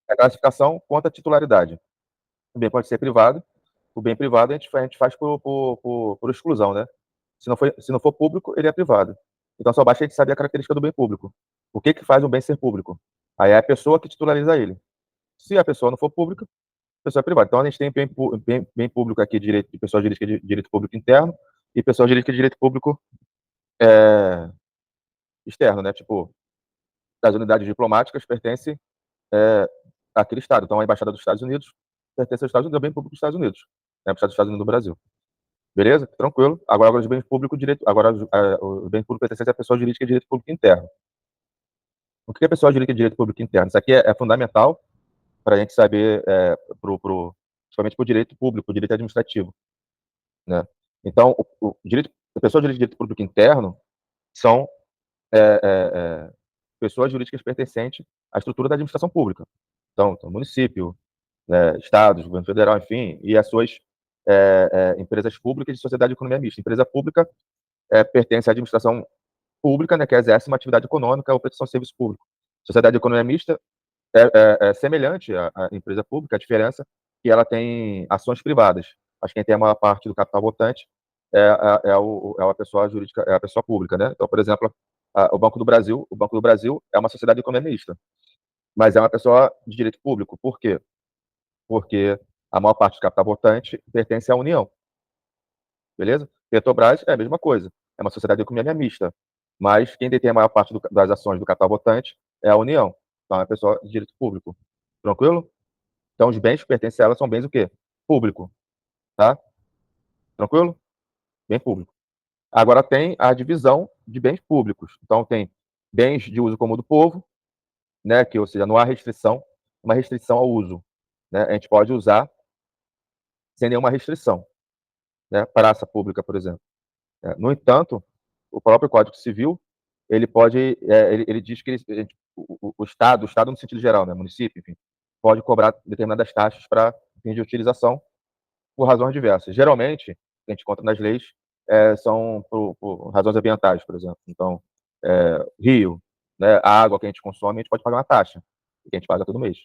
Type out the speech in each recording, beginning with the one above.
A classificação conta a titularidade. O bem pode ser privado, o bem privado a gente faz por exclusão, né? Se não for público, ele é privado. Então só basta a gente saber a característica do bem público. O que que faz um bem ser público? Aí é a pessoa que titulariza ele. Se a pessoa não for pública, a pessoa é privada. Então a gente tem bem público aqui, direito de pessoa jurídica de direito público interno e pessoa jurídica de direito público é, externo, né? Tipo, as unidades diplomáticas pertencem é, àquele Estado. Então a Embaixada dos Estados Unidos pertence aos Estados Unidos, é bem público dos Estados Unidos. Né? Embaixada dos Estados Unidos do Brasil. Beleza? Tranquilo. Agora os bens públicos, direito. Agora o bem público pertence à pessoa jurídica de direito público interno. O que é pessoa jurídica de direito público interno? Isso aqui é fundamental para a gente saber, principalmente para o direito público, o direito administrativo. Né? Então, a pessoa jurídica de direito público interno são pessoas jurídicas pertencentes à estrutura da administração pública. Então município, né, estados, governo federal, enfim, e as suas empresas públicas de sociedade de economia mista. Empresa pública pertence à administração pública, né, que exerce uma atividade econômica ou prestação de serviço público. Sociedade de economia mista é semelhante à empresa pública, a diferença é que ela tem ações privadas. Mas quem tem a maior parte do capital votante é a pessoa jurídica, é a pessoa pública, né? Então, por exemplo, o Banco do Brasil é uma sociedade de economia mista, mas é uma pessoa de direito público. Por quê? Porque a maior parte do capital votante pertence à União, beleza? Petrobras é a mesma coisa, é uma sociedade de economia mista, mas quem detém a maior parte das ações do capital votante é a União, então é uma pessoa de direito público. Tranquilo? Então os bens que pertencem a ela são bens o quê? Público, tá? Tranquilo? Bem público. Agora tem a divisão de bens públicos. Então tem bens de uso comum do povo, né, que ou seja, não há restrição, uma restrição ao uso, né? A gente pode usar sem nenhuma restrição, né? Praça pública, por exemplo. No entanto, o próprio Código Civil, ele pode, ele diz que o Estado no sentido geral, né, município, enfim, pode cobrar determinadas taxas para fins de utilização por razões diversas. Geralmente, a gente encontra nas leis, são por razões ambientais, por exemplo. Então, rio, né, a água que a gente consome, a gente pode pagar uma taxa, que a gente paga todo mês.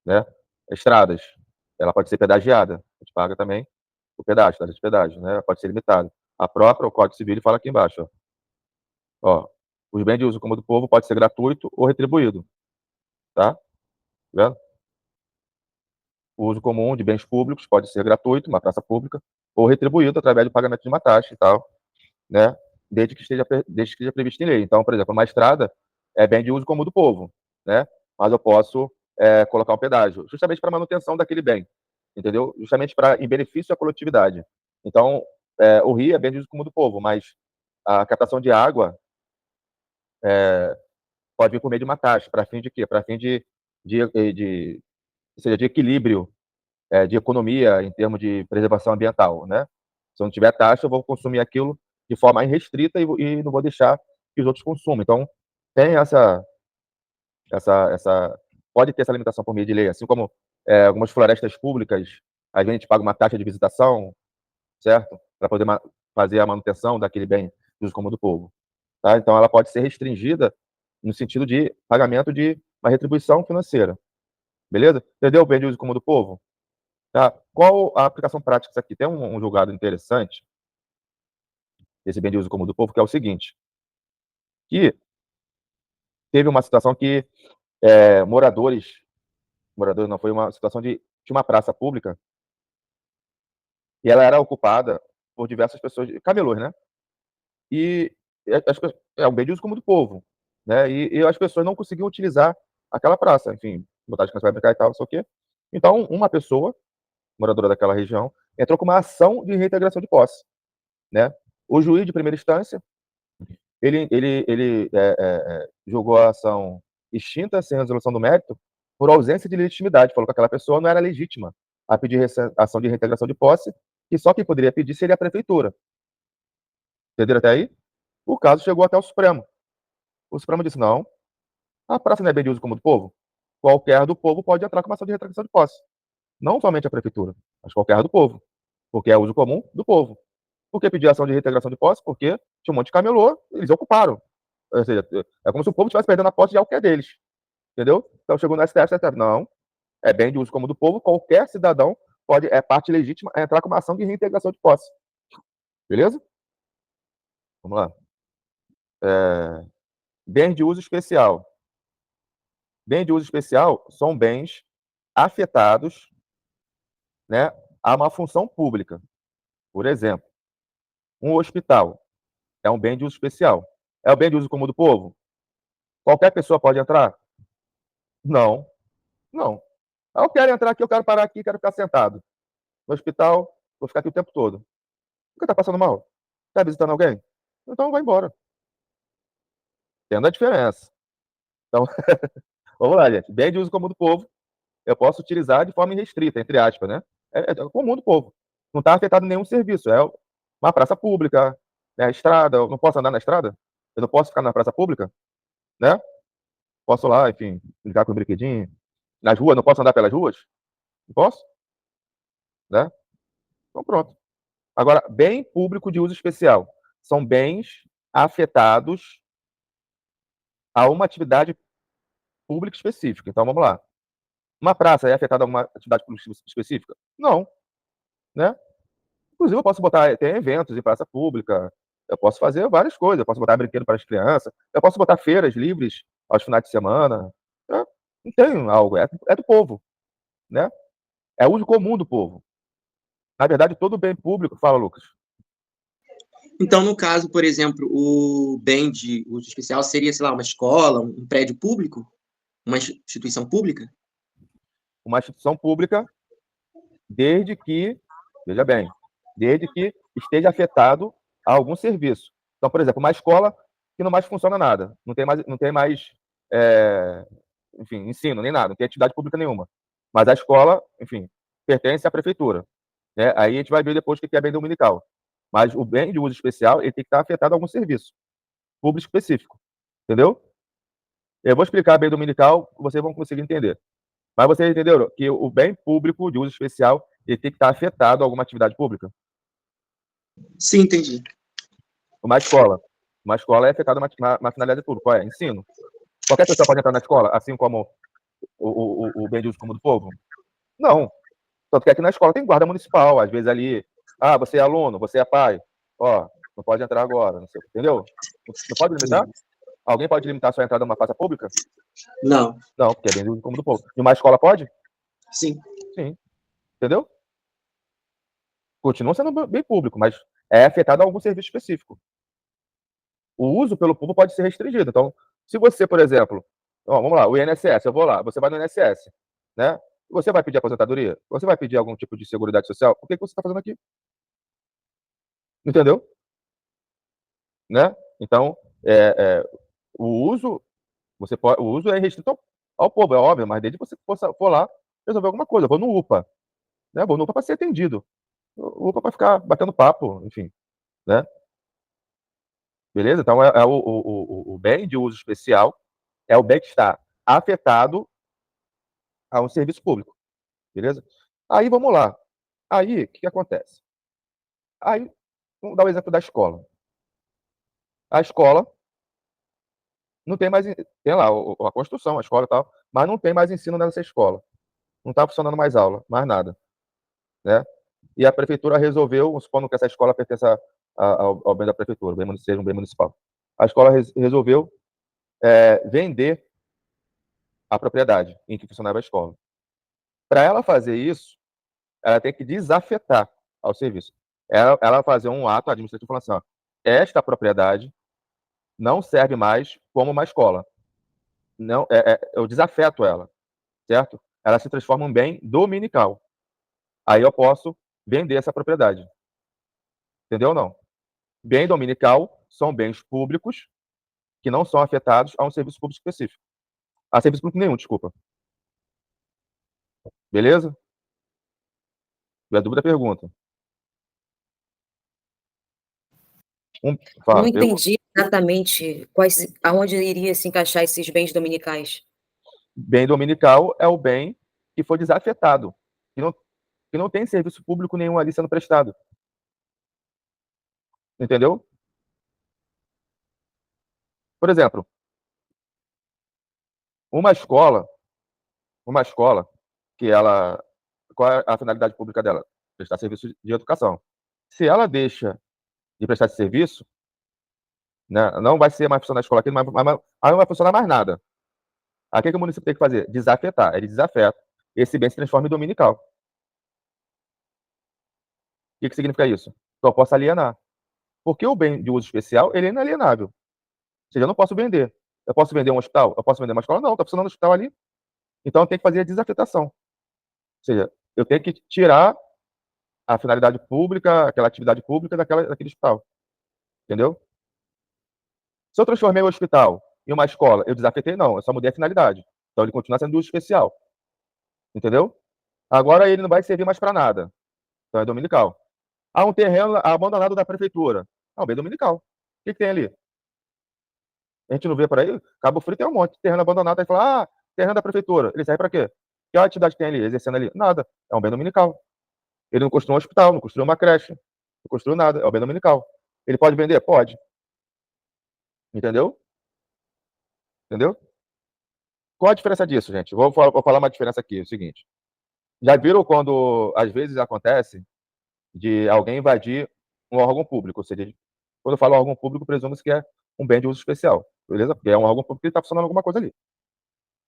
Né? Estradas, ela pode ser pedagiada, a gente paga também o pedágio, taxa de pedágio, né? Pode ser limitada. O Código Civil, ele fala aqui embaixo, ó, os bens de uso comum do povo pode ser gratuito ou retribuído, tá? Vendo? O uso comum de bens públicos pode ser gratuito, uma praça pública, ou retribuído através do pagamento de uma taxa e tal, né? Desde que esteja previsto em lei. Então, por exemplo, uma estrada é bem de uso comum do povo, né? Mas eu posso colocar um pedágio, justamente para manutenção daquele bem, entendeu? Justamente em benefício da coletividade. Então, o rio é bem de uso comum do povo, mas a captação de água pode vir por meio de uma taxa, para fim de quê? Para fim ou seja, de equilíbrio, de economia em termos de preservação ambiental, né? Se eu não tiver taxa, eu vou consumir aquilo de forma irrestrita e não vou deixar que os outros consumam. Então, tem pode ter essa limitação por meio de lei, assim como algumas florestas públicas, a gente paga uma taxa de visitação, certo? Para poder fazer a manutenção daquele bem de uso comum do povo. Tá? Então, ela pode ser restringida no sentido de pagamento de uma retribuição financeira. Beleza? Entendeu o bem de uso comum do povo? Tá? Qual a aplicação prática disso aqui? Tem um julgado interessante desse bem de uso comum do povo, que é o seguinte, que teve uma situação que moradores não, foi uma situação de uma praça pública, e ela era ocupada por diversas pessoas, camelôs, né? E é um bem de uso comum do povo, né? E as pessoas não conseguiam utilizar aquela praça, enfim, botar de criança vai brincar e tal, não sei o quê. Então, uma pessoa, moradora daquela região, entrou com uma ação de reintegração de posse, né? O juiz de primeira instância, ele julgou a ação extinta, sem resolução do mérito, por ausência de legitimidade. Falou que aquela pessoa não era legítima a pedir ação de reintegração de posse, e só quem poderia pedir seria a prefeitura. Entenderam até aí? O caso chegou até o Supremo. O Supremo disse: não, a praça não é bem de uso comum do povo. Qualquer do povo pode entrar com uma ação de reintegração de posse. Não somente a prefeitura, mas qualquer do povo. Porque é uso comum do povo. Por que pedir ação de reintegração de posse? Porque tinha um monte de camelô, eles ocuparam. Ou seja, é como se o povo estivesse perdendo a posse de algo que é deles. Entendeu? Então chegou no STF, não. É bem de uso comum do povo, qualquer cidadão pode, é parte legítima, entrar com uma ação de reintegração de posse. Beleza? Vamos lá. Bens de uso especial. Bens de uso especial são bens afetados, né, a uma função pública. Por exemplo, um hospital é um bem de uso especial. É o bem de uso comum do povo? Qualquer pessoa pode entrar? Não, não. Eu quero entrar aqui, eu quero parar aqui, quero ficar sentado. No hospital, vou ficar aqui o tempo todo. Por que tá passando mal? Tá visitando alguém? Então vai embora. Tendo a diferença. Então, vamos lá, gente. Bem de uso comum do povo, eu posso utilizar de forma irrestrita, entre aspas, né? É comum do povo. Não está afetado nenhum serviço. É uma praça pública, né? Estrada. Eu não posso andar na estrada? Eu não posso ficar na praça pública, né? Posso lá, enfim, ligar com o brinquedinho. Nas ruas, não posso andar pelas ruas? Não posso, né? Então pronto. Agora, bem público de uso especial. São bens afetados a uma atividade pública específica. Então vamos lá. Uma praça é afetada a uma atividade pública específica? Não, né? Inclusive, eu posso botar, tem eventos em praça pública, eu posso fazer várias coisas, eu posso botar brinquedo para as crianças, eu posso botar feiras livres aos finais de semana. Não tem algo, é do povo, né? É uso comum do povo. Na verdade, todo bem público, fala, Lucas. Então, no caso, por exemplo, o bem de uso especial seria, sei lá, uma escola, um prédio público, uma instituição pública? Uma instituição pública, desde que, veja bem, desde que esteja afetado a algum serviço. Então, por exemplo, uma escola que não mais funciona nada, não tem mais enfim, ensino, nem nada, não tem atividade pública nenhuma. Mas a escola, enfim, pertence à prefeitura, né? Aí a gente vai ver depois o que é bem dominical. Mas o bem de uso especial, ele tem que estar afetado a algum serviço público específico, entendeu? Eu vou explicar bem dominical, vocês vão conseguir entender. Mas vocês entenderam que o bem público de uso especial, ele tem que estar afetado a alguma atividade pública? Sim, entendi. Uma escola. Uma escola é afetada a uma finalidade pública. Qual é? Ensino. Qualquer pessoa pode entrar na escola, assim como o bem de uso comum do povo? Não. Tanto que aqui na escola tem guarda municipal, às vezes ali, você é aluno, você é pai, ó, não pode entrar agora, não sei, entendeu? Não pode limitar? Alguém pode limitar a sua entrada numa praça pública? Não. Não, porque é bem do como do povo. E uma escola pode? Sim. Sim, entendeu? Continua sendo bem público, mas é afetado a algum serviço específico. O uso pelo povo pode ser restringido. Então, se você, por exemplo, vamos lá, o INSS, eu vou lá, você vai no INSS, né? Você vai pedir aposentadoria? Você vai pedir algum tipo de seguridade social? O que você está fazendo aqui? Entendeu? Né? Então, o uso, o uso é restrito ao povo, é óbvio, mas desde que você for lá resolver alguma coisa. Eu vou no UPA, né? Vou no UPA para ser atendido. O UPA para ficar batendo papo, enfim, né? Beleza? Então, o bem de uso especial é o bem que está afetado a um serviço público. Beleza? Aí, vamos lá. Aí, o que acontece? Aí, vamos dar o exemplo da escola. A escola não tem mais, tem lá a construção, a escola e tal, mas não tem mais ensino nessa escola. Não está funcionando mais aula, mais nada, né? E a prefeitura resolveu, supondo que essa escola pertença ao bem da prefeitura, seja um bem municipal. A escola resolveu vender a propriedade em que funcionava a escola. Para ela fazer isso, ela tem que desafetar ao serviço. Ela fazer um ato administrativo falando assim, ó, esta propriedade não serve mais como uma escola. Não, eu desafeto ela, certo? Ela se transforma em um bem dominical. Aí eu posso vender essa propriedade. Entendeu ou não? Bem dominical são bens públicos que não são afetados a um serviço público específico. A serviço público nenhum, desculpa. Beleza? Se tiver dúvida, pergunta. Não Fala. entendi exatamente aonde iria se encaixar esses bens dominicais. Bem dominical é o bem que foi desafetado, que não tem serviço público nenhum ali sendo prestado. Entendeu? Por exemplo, uma escola que ela... Qual é a finalidade pública dela? Prestar serviço de educação. Se ela deixa de prestar esse serviço, né, não vai ser mais funcionar a escola aqui, mas não vai funcionar mais nada. Aí o que o município tem que fazer? Desafetar. Ele desafeta. Esse bem se transforma em dominical. O que significa isso? Então, eu posso alienar. Porque o bem de uso especial, ele é inalienável. Ou seja, eu não posso vender. Eu posso vender um hospital? Eu posso vender uma escola? Não, está funcionando o hospital ali. Então, eu tenho que fazer a desafetação. Ou seja, eu tenho que tirar a finalidade pública, aquela atividade pública daquele hospital. Entendeu? Se eu transformei o hospital em uma escola, eu desafetei? Não, eu só mudei a finalidade. Então, ele continua sendo uso especial. Entendeu? Agora, ele não vai servir mais para nada. Então, é dominical. Há um terreno abandonado da prefeitura. É um bem dominical. O que tem ali? A gente não vê por aí? Cabo Frio tem um monte de terreno abandonado. Aí fala, terreno da prefeitura. Ele serve para quê? Que atividade tem ali, exercendo ali? Nada. É um bem dominical. Ele não construiu um hospital, não construiu uma creche, não construiu nada. É um bem dominical. Ele pode vender? Pode. Entendeu? Entendeu? Qual a diferença disso, gente? Vou falar uma diferença aqui. É o seguinte. Já viram quando, às vezes, acontece de alguém invadir um órgão público? Ou seja, quando eu falo órgão público, presume-se que é um bem de uso especial. Beleza? Porque é um órgão público que está funcionando alguma coisa ali.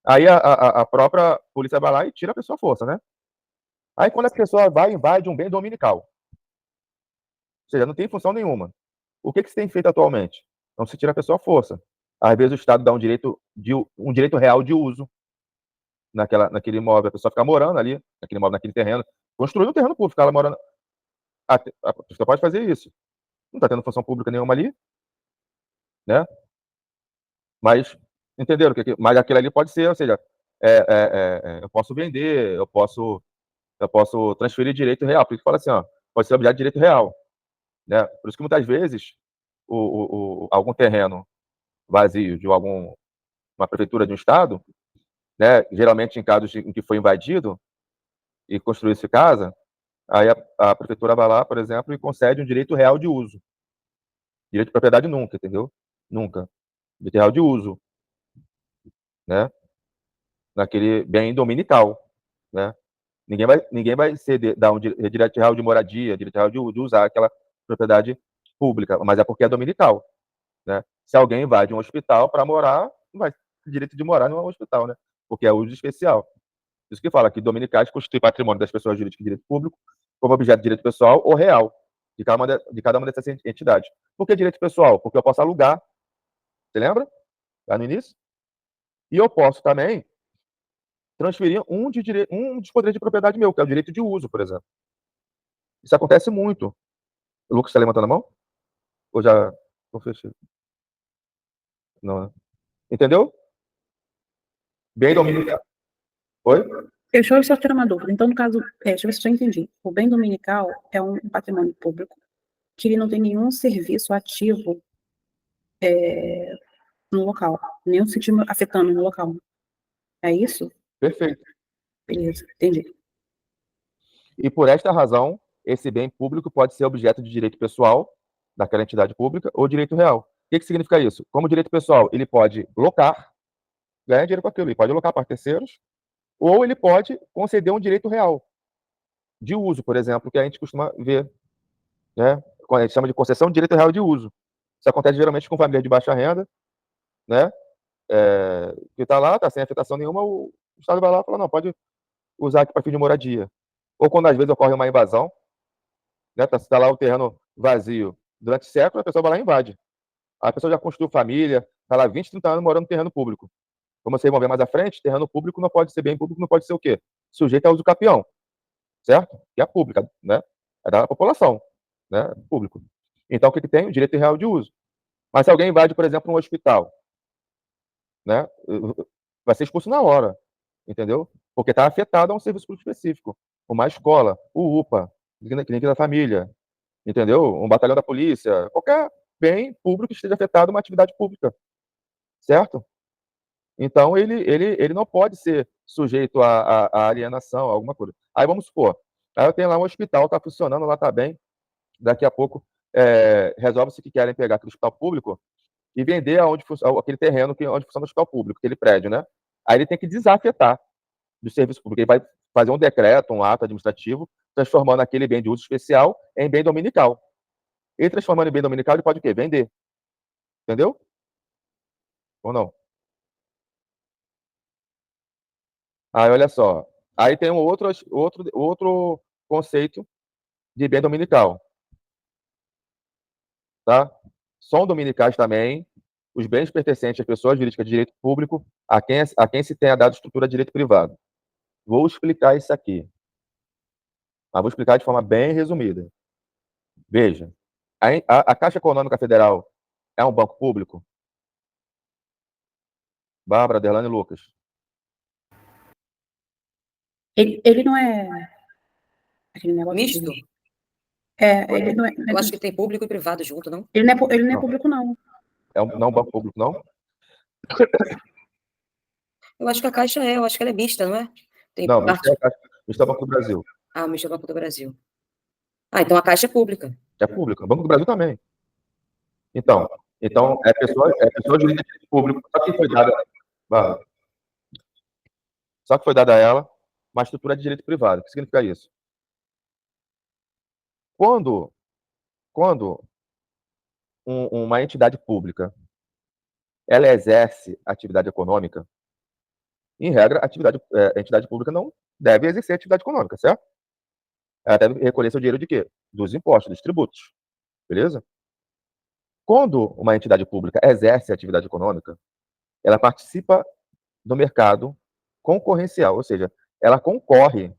Aí a própria polícia vai lá e tira a pessoa à força, né? Aí quando a pessoa vai e invade um bem dominical, ou seja, não tem função nenhuma. O que se tem feito atualmente? Não se tira a pessoa à força. Às vezes o Estado dá um direito real de uso naquele imóvel. A pessoa fica morando ali, naquele imóvel, naquele terreno. Construir um terreno público, ficar lá morando. A pessoa pode fazer isso. Não está tendo função pública nenhuma ali, né? Mas, entenderam? Mas aquilo ali pode ser, ou seja, eu posso vender, eu posso transferir direito real. Por isso que fala assim, pode ser objeto de direito real. Né? Por isso que muitas vezes algum terreno vazio de uma prefeitura de um estado, né, geralmente em casos em que foi invadido e construiu-se casa, aí a prefeitura vai lá, por exemplo, e concede um direito real de uso. Direito de propriedade nunca, entendeu? Nunca. Direito real de uso, né? Naquele bem dominical, né? Ninguém vai dar um direito real de moradia, direito real de usar aquela propriedade pública, mas é porque é dominical, né? Se alguém invade um hospital para morar, não vai ter direito de morar no hospital, né? Porque é uso especial. Isso que fala que dominicais constitui patrimônio das pessoas jurídicas de direito público como objeto de direito pessoal ou real de cada uma dessas entidades. Por que direito pessoal? Porque eu posso alugar, você lembra? Lá no início? E eu posso também transferir um dos poderes de propriedade meu, que é o direito de uso, por exemplo. Isso acontece muito. O Lucas está levantando a mão? Ou já fechei? Não, né? Entendeu? Bem dominical. Oi? Deixa eu só tirar uma dúvida. Então, no caso, deixa eu ver se eu entendi. O bem dominical é um patrimônio público que ele não tem nenhum serviço ativo no local, nenhum sentido afetando no local. É isso? Perfeito. Beleza, entendi. E por esta razão, esse bem público pode ser objeto de direito pessoal daquela entidade pública ou direito real. O que significa isso? Como direito pessoal, ele pode locar, ganhar dinheiro com aquilo, ele pode locar para terceiros, ou ele pode conceder um direito real de uso, por exemplo, que a gente costuma ver, né? A gente chama de concessão de direito real de uso. Isso acontece geralmente com famílias de baixa renda, né? Que está lá, está sem afetação nenhuma, o Estado vai lá e fala, não, pode usar aqui para fim de moradia. Ou quando às vezes ocorre uma invasão, né? Tá lá o terreno vazio durante séculos, a pessoa vai lá e invade. A pessoa já construiu família, está lá 20, 30 anos morando no terreno público. Como vocês vão ver mais à frente, terreno público não pode ser bem público, não pode ser o quê? Sujeito a uso capião, certo? Que é pública, né? É da população, né? Público. Então, o que tem? O direito real de uso. Mas se alguém invade, por exemplo, um hospital, né? Vai ser expulso na hora, entendeu? Porque está afetado a um serviço público específico. Uma escola, o UPA, clínica da família, entendeu? Um batalhão da polícia, qualquer bem público que esteja afetado a uma atividade pública, certo? Então, ele não pode ser sujeito à alienação, a alguma coisa. Aí, vamos supor, aí eu tenho lá um hospital, está funcionando, lá está bem, daqui a pouco resolve-se que querem pegar aquele hospital público e vender aquele terreno onde funciona o hospital público, aquele prédio, né? Aí ele tem que desafetar. do serviço público. Ele vai fazer um decreto, um ato administrativo, transformando aquele bem de uso especial em bem dominical. Ele transformando em bem dominical, ele pode o quê? Vender. Entendeu? Ou não? Aí, olha só. Aí tem outro conceito de bem dominical. Tá? São dominicais também os bens pertencentes às pessoas jurídicas de direito público a quem se tenha dado estrutura de direito privado. Vou explicar isso aqui. Mas vou explicar de forma bem resumida. Veja, a Caixa Econômica Federal é um banco público? Bárbara, Adelane e Lucas. Ele não é aquele negócio Misto? ele não é. Eu acho que tem público e privado junto, não? Ele não é Não. público, não. Não é um banco público, não? Eu acho que a Caixa eu acho que ela é mista, não é? Tem Não, parte... Misto é o Banco do Brasil. Ah, o Misto é o Banco do Brasil. Ah, então a Caixa é pública. É público. O Banco do Brasil também. Então é pessoa jurídica de direito público, só que foi dada a ela uma estrutura de direito privado. O que significa isso? Quando uma entidade pública ela exerce atividade econômica, em regra, a entidade pública não deve exercer atividade econômica, certo? Ela deve recolher seu dinheiro de quê? Dos impostos, dos tributos. Beleza? Quando uma entidade pública exerce atividade econômica, ela participa do mercado concorrencial, ou seja, ela concorre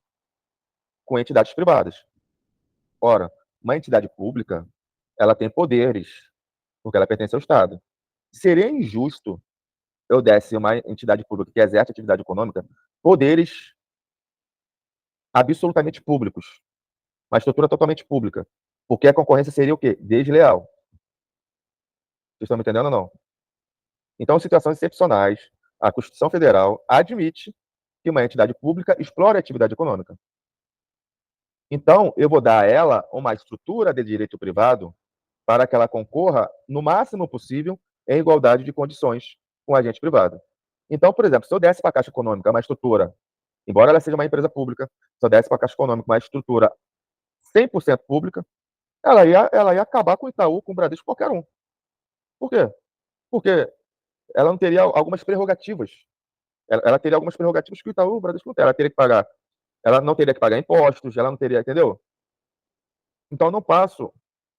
com entidades privadas. Ora, uma entidade pública, ela tem poderes, porque ela pertence ao Estado. Seria injusto eu desse uma entidade pública que exerce atividade econômica poderes absolutamente públicos, uma estrutura totalmente pública, porque a concorrência seria o quê? Desleal. Vocês estão me entendendo ou não? Então, em situações excepcionais, a Constituição Federal admite que uma entidade pública explore a atividade econômica. Então, eu vou dar a ela uma estrutura de direito privado para que ela concorra no máximo possível em igualdade de condições com o agente privado. Então, por exemplo, se eu desse para a Caixa Econômica uma estrutura, embora ela seja uma empresa pública, se eu desse para a Caixa Econômica uma estrutura 100% pública, ela ia acabar com o Itaú, com o Bradesco, qualquer um. Por quê? Porque ela não teria algumas prerrogativas. Ela teria algumas prerrogativas que o Itaú, o Bradesco não tem. Ela não teria que pagar impostos, ela não teria, entendeu? Então, eu não passo,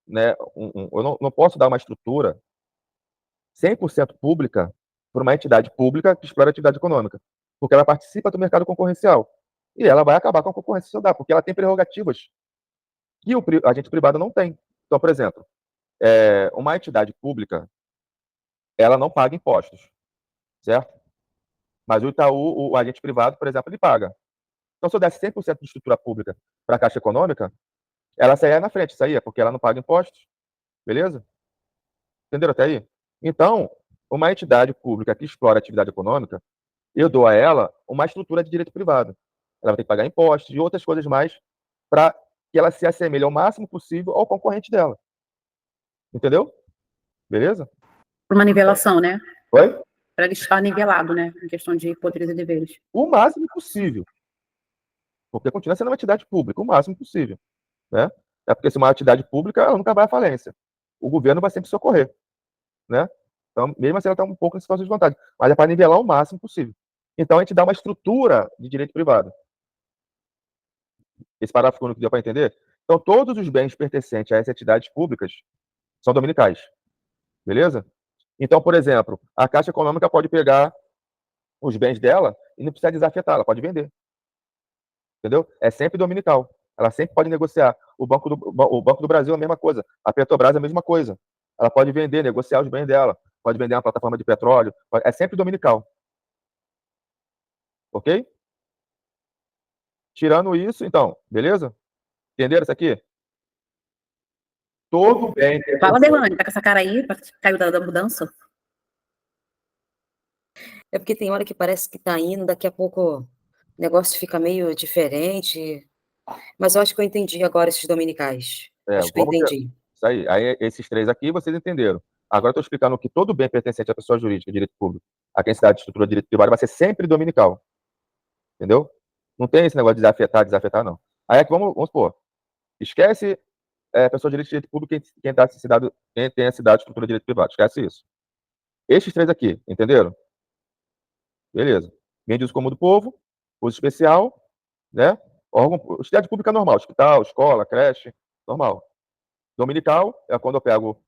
né, eu não posso dar uma estrutura 100% pública para uma entidade pública que explora atividade econômica, porque ela participa do mercado concorrencial. E ela vai acabar com a concorrência social, porque ela tem prerrogativas que o agente privado não tem. Então, por exemplo, uma entidade pública, ela não paga impostos, certo? Mas o Itaú, o agente privado, por exemplo, ele paga. Então, se eu desse 100% de estrutura pública para a Caixa Econômica, ela saía na frente, saía, porque ela não paga impostos, beleza? Entenderam até aí? Então, uma entidade pública que explora atividade econômica, eu dou a ela uma estrutura de direito privado. Ela vai ter que pagar impostos e outras coisas mais para que ela se assemelhe ao máximo possível ao concorrente dela. Entendeu? Beleza? Por uma nivelação, né? Oi? Para ele estar nivelado, né? Em questão de poderes e deveres. O máximo possível. Porque continua sendo uma entidade pública, o máximo possível. Né? É porque se uma entidade pública, ela nunca vai à falência. O governo vai sempre socorrer. Né? Então, mesmo assim, ela está um pouco em situação de vantagem. Mas é para nivelar o máximo possível. Então, a gente dá uma estrutura de direito privado. Esse parágrafo único deu para entender? Então, todos os bens pertencentes a essas entidades públicas são dominicais. Beleza? Então, por exemplo, a Caixa Econômica pode pegar os bens dela e não precisa desafetar, ela pode vender. Entendeu? É sempre dominical. Ela sempre pode negociar. O Banco do Brasil é a mesma coisa. A Petrobras é a mesma coisa. Ela pode vender, negociar os bens dela. Pode vender uma plataforma de petróleo. É sempre dominical. Ok? Tirando isso, então, beleza? Entenderam isso aqui? Todo bem. Fala, Delane, tá com essa cara aí? Caiu da mudança? É porque tem hora que parece que tá indo, daqui a pouco o negócio fica meio diferente. Mas eu acho que eu entendi agora esses dominicais. Acho que eu entendi. Isso aí. Aí, esses três aqui, vocês entenderam. Agora eu estou explicando que todo bem pertencente à pessoa jurídica, direito público, a quem se dá de estrutura de direito privado, vai ser sempre dominical. Entendeu? Não tem esse negócio de desafetar, não. Aí é que vamos supor, esquece pessoa de direito público, quem tem a cidade, estrutura de direito privado, esquece isso. Estes três aqui, entenderam? Beleza. Bem de uso comum do povo, uso especial, né? Utilidade pública normal, hospital, escola, creche, normal. Dominical é quando eu pego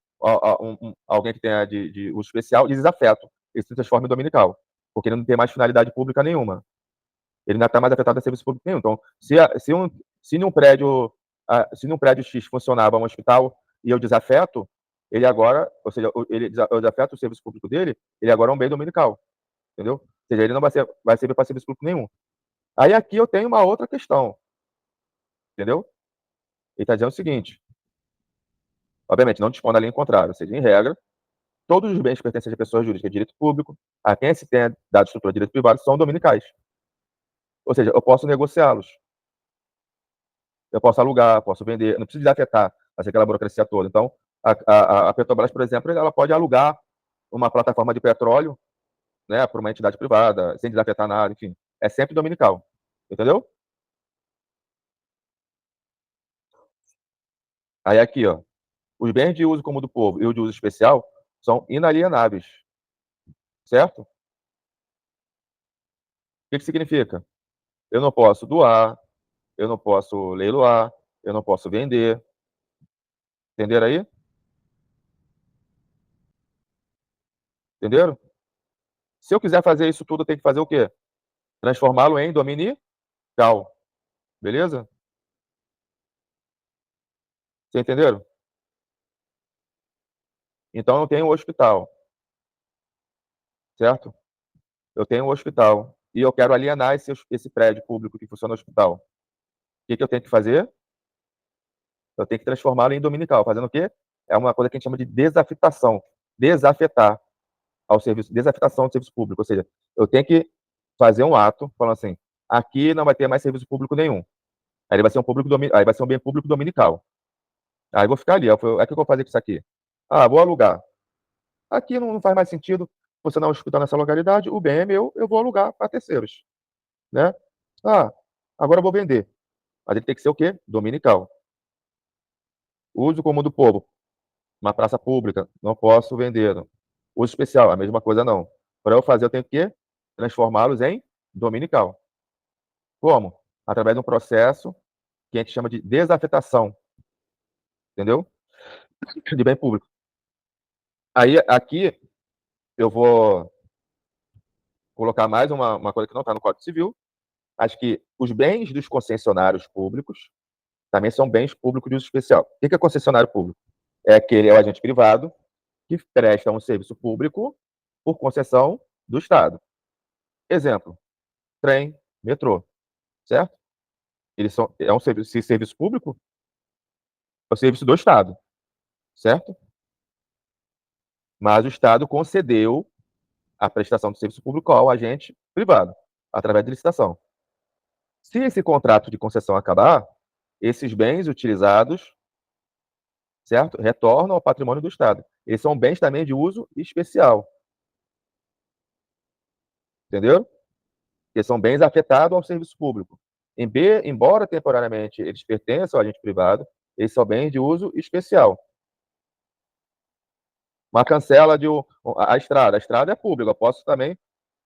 alguém que tenha de uso especial e desafeto. Ele se transforma em dominical, porque ele não tem mais finalidade pública nenhuma. Ele não está mais afetado a serviço público nenhum. Então, se num prédio X funcionava um hospital e eu desafeto, ele agora, ou seja, eu desafeto o serviço público dele, ele agora é um bem dominical, entendeu? Ou seja, ele não vai servir para serviço público nenhum. Aí aqui eu tenho uma outra questão, entendeu? Ele está dizendo o seguinte, obviamente, não dispõe da linha contrária, ou seja, em regra, todos os bens pertencentes a pessoas jurídicas de direito público, a quem se tenha dado estrutura de direito privado, são dominicais. Ou seja, eu posso negociá-los. Eu posso alugar, posso vender, não preciso desafetar, fazer aquela burocracia toda. Então, a Petrobras, por exemplo, ela pode alugar uma plataforma de petróleo, né, para uma entidade privada, sem desafetar nada, enfim. É sempre dominical. Entendeu? Aí aqui, ó, os bens de uso comum do povo e o de uso especial são inalienáveis. Certo? O que significa? Eu não posso doar, eu não posso leiloar, eu não posso vender. Entenderam aí? Entenderam? Se eu quiser fazer isso tudo, eu tenho que fazer o quê? Transformá-lo em dominical. Beleza? Vocês entenderam? Então, eu tenho o hospital. Certo? Eu tenho o hospital. E eu quero alienar esse prédio público que funciona no hospital. O que eu tenho que fazer? Eu tenho que transformá-lo em dominical. Fazendo o quê? É uma coisa que a gente chama de desafetação. Desafetar ao serviço, desafetação do serviço público. Ou seja, eu tenho que fazer um ato falando assim, aqui não vai ter mais serviço público nenhum. Aí vai ser aí vai ser um bem público dominical. Aí eu vou ficar ali. O que eu vou fazer com isso aqui? Ah, vou alugar. Aqui não faz mais sentido funcionar um hospital nessa localidade, o bem é meu, eu vou alugar para terceiros. Né? Ah, agora eu vou vender. Mas ele tem que ser o quê? Dominical. Uso comum do povo. Uma praça pública, não posso vender. Uso especial, a mesma coisa não. Para eu fazer, eu tenho que transformá-los em dominical. Como? Através de um processo que a gente chama de desafetação. Entendeu? De bem público. Aí, aqui, eu vou colocar mais uma coisa que não está no Código Civil. Acho que os bens dos concessionários públicos também são bens públicos de uso especial. O que é concessionário público? É o agente privado que presta um serviço público por concessão do Estado. Exemplo, trem, metrô, certo? É um serviço público, é um serviço do Estado, certo? Mas o Estado concedeu a prestação do serviço público ao agente privado, através de licitação. Se esse contrato de concessão acabar, esses bens utilizados, certo? Retornam ao patrimônio do Estado. Eles são bens também de uso especial. Entendeu? Que são bens afetados ao serviço público. Embora temporariamente eles pertençam ao agente privado, eles são bens de uso especial. Uma cancela a estrada é pública, eu posso também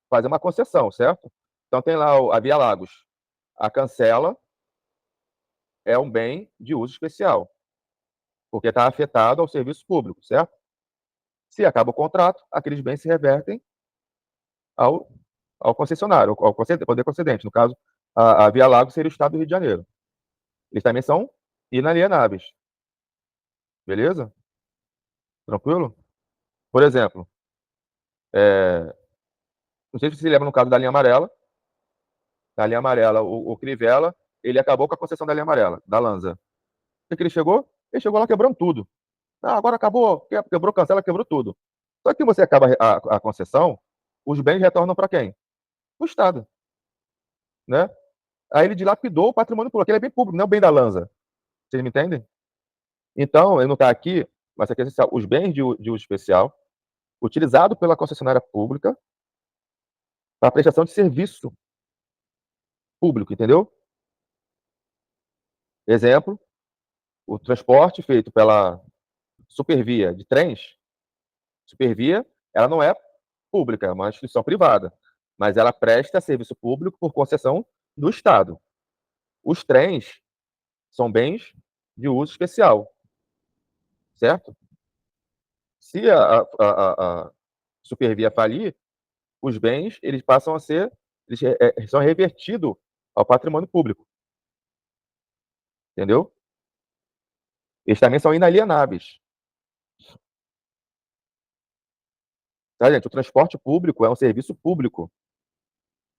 fazer uma concessão, certo? Então tem lá a Via Lagos. A cancela é um bem de uso especial, porque está afetado ao serviço público, certo? Se acaba o contrato, aqueles bens se revertem ao concessionário, ao poder concedente. No caso, a Via Lagos seria o Estado do Rio de Janeiro. Eles também são inalienáveis. Beleza? Tranquilo? Por exemplo, não sei se você lembra no caso da linha amarela. Na linha amarela, o Crivella, ele acabou com a concessão da linha amarela, da Lanza. O que ele chegou? Ele chegou lá quebrando tudo. Ah, agora acabou, quebrou, cancela, quebrou tudo. Só que você acaba a concessão, os bens retornam para quem? O Estado. Né? Aí ele dilapidou o patrimônio público, ele é bem público, não é o bem da Lanza. Vocês me entendem? Então, ele não está aqui, mas aqui é essencial. Os bens de uso especial, utilizado pela concessionária pública para prestação de serviço. público, entendeu? Exemplo, o transporte feito pela Supervia de trens, Supervia, ela não é pública, é uma instituição privada, mas ela presta serviço público por concessão do Estado. Os trens são bens de uso especial, certo? Se a Supervia falir, os bens eles passam a ser, eles são revertidos ao patrimônio público, entendeu? Eles também são inalienáveis. Tá, gente? O transporte público é um serviço público,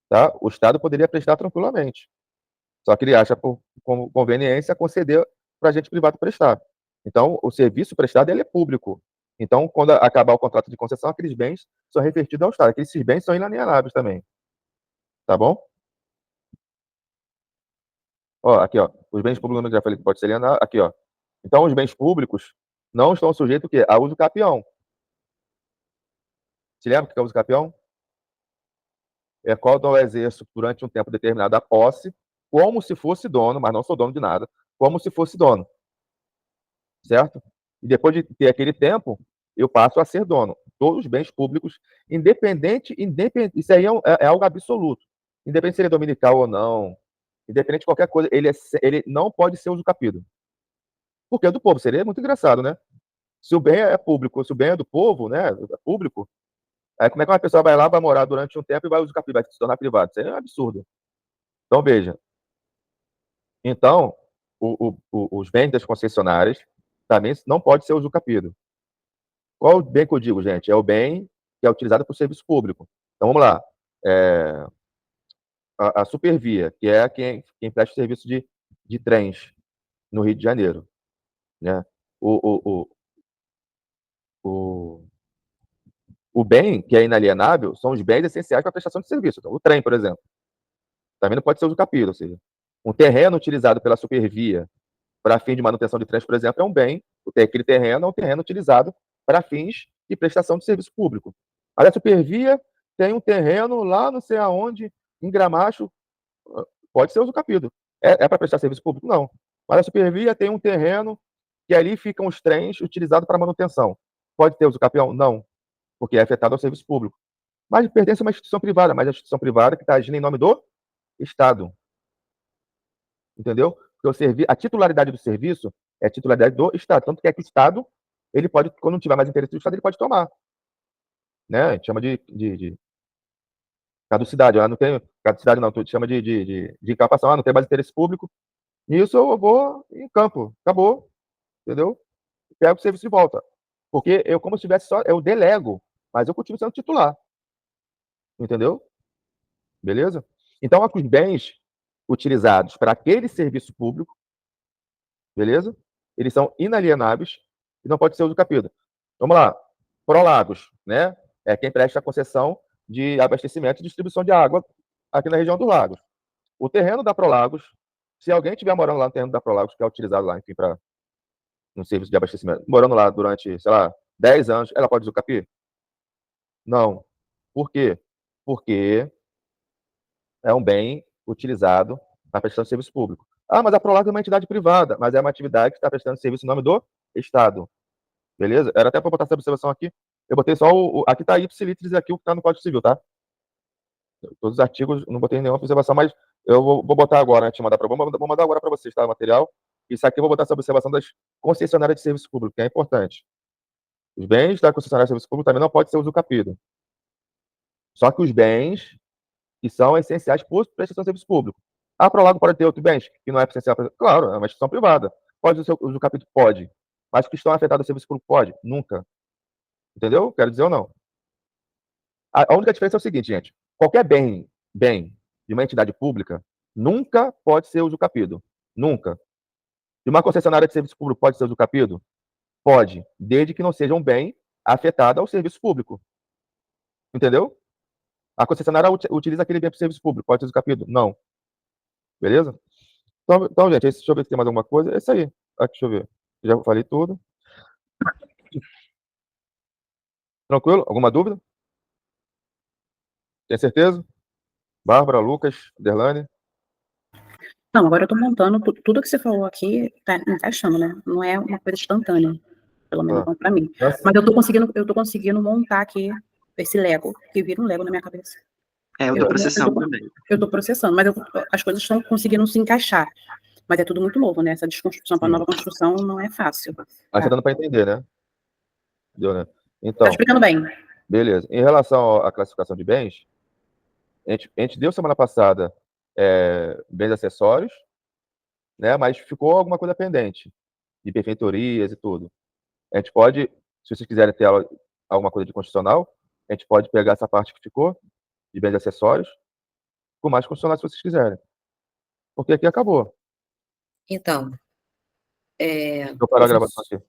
tá? O Estado poderia prestar tranquilamente. Só que ele acha por conveniência conceder para a gente privado prestar. Então, o serviço prestado ele é público. Então, quando acabar o contrato de concessão, aqueles bens são revertidos ao Estado. Aqueles bens são inalienáveis também. Tá bom? Ó, aqui, ó. Os bens públicos, eu já falei que pode ser alienado. Aqui, ó. Então, os bens públicos não estão sujeitos o quê? A uso capião. Se lembra o que é uso capião? É quando eu exerço durante um tempo determinado a posse, como se fosse dono, mas não sou dono de nada, como se fosse dono. Certo? E depois de ter aquele tempo, eu passo a ser dono. Todos os bens públicos, independente, isso aí é algo absoluto. Independente se ele é dominical ou não, independente de qualquer coisa, ele não pode ser usucapido. Porque é do povo, seria muito engraçado, né? Se o bem é público, se o bem é do povo, né, é público, aí como é que uma pessoa vai lá, vai morar durante um tempo e vai usucapido, vai se tornar privado? Isso aí é um absurdo. Então, veja. Então, os bens das concessionárias também não pode ser usucapido. Qual o bem que eu digo, gente? É o bem que é utilizado para o serviço público. Então, vamos lá. A Supervia, que é quem presta serviço de trens no Rio de Janeiro. Né? O, o, o, o bem que é inalienável são os bens essenciais para a prestação de serviço. Então, o trem, por exemplo, também não pode ser usucapido. Ou seja, um terreno utilizado pela Supervia para fim de manutenção de trens, por exemplo, é um bem. Aquele terreno é um terreno utilizado para fins de prestação de serviço público. A Supervia tem um terreno lá não sei aonde, em Gramacho, pode ser usucapido. É para prestar serviço público? Não. Mas a Supervia tem um terreno que ali ficam os trens utilizados para manutenção. Pode ter usucapião? Não, porque é afetado ao serviço público. Mas pertence a uma instituição privada, mas a instituição privada que está agindo em nome do Estado. Entendeu? Porque a titularidade do serviço é a titularidade do Estado. Tanto que é que o Estado, ele pode, quando não tiver mais interesse do Estado, ele pode tomar. Né? A gente chama de caducidade. Não tem caducidade, não. Tu chama de incapação. Não tem mais interesse público. Nisso eu vou em campo. Acabou. Entendeu? Pego o serviço de volta. Porque eu, como se tivesse só, eu delego, mas eu continuo sendo titular. Entendeu? Beleza? Então, os bens utilizados para aquele serviço público, beleza? Eles são inalienáveis e não pode ser usucapido. Vamos lá. Prolagos, né? É quem presta a concessão de abastecimento e distribuição de água aqui na região dos lagos. O terreno da Prolagos, se alguém estiver morando lá no terreno da Prolagos, que é utilizado lá, enfim, para um serviço de abastecimento, morando lá durante, sei lá, 10 anos, ela pode usucapir? Não. Por quê? Porque é um bem utilizado na prestação de serviço público. Ah, mas a Prolagos é uma entidade privada, mas é uma atividade que está prestando serviço em nome do Estado. Beleza? Era até para botar essa observação aqui. Eu botei só aqui está ipsilitris aqui o que está no Código Civil, tá? Todos os artigos, não botei nenhuma observação, mas eu vou botar agora, né? Te mandar vou mandar agora para vocês, tá? O material. Isso aqui eu vou botar essa observação das concessionárias de serviço público, que é importante. Os bens da concessionária de serviço público também não pode ser usucapido. Só que os bens que são essenciais por prestação de serviço público. A Prolago pode ter outros bens que não é essencial. Claro, é uma instituição privada. Pode ser usucapido? Pode. Mas que estão afetados ao serviço público? Pode. Nunca. Entendeu? Quero dizer ou não. A única diferença é o seguinte, gente. Qualquer bem de uma entidade pública nunca pode ser usucapido. Nunca. De uma concessionária de serviço público pode ser usucapido? Pode, desde que não seja um bem afetado ao serviço público. Entendeu? A concessionária utiliza aquele bem para o serviço público. Pode ser usucapido? Não. Beleza? Então, gente, deixa eu ver se tem mais alguma coisa. É isso aí. Aqui, deixa eu ver. Já falei tudo. Tranquilo? Alguma dúvida? Tem certeza? Bárbara, Lucas, Derlane? Não, agora eu tô montando, tudo que você falou aqui tá encaixando, né? Não é uma coisa instantânea, pelo menos não pra mim. Nossa. Mas eu tô conseguindo montar aqui esse Lego, que vira um Lego na minha cabeça. Eu tô processando também. Eu tô processando, mas as coisas estão conseguindo se encaixar. Mas é tudo muito novo, né? Essa desconstrução para nova construção não é fácil. Mas tá dando para entender, né? Deu, né? Tá Então, explicando bem. beleza. Em relação à classificação de bens, a gente deu semana passada bens acessórios, né? Mas ficou alguma coisa pendente, de benfeitorias e tudo. A gente pode, se vocês quiserem ter alguma coisa de constitucional, a gente pode pegar essa parte que ficou, de bens acessórios, com mais constitucional se vocês quiserem. Porque aqui acabou. Então, Deixa eu parar a gravação aqui.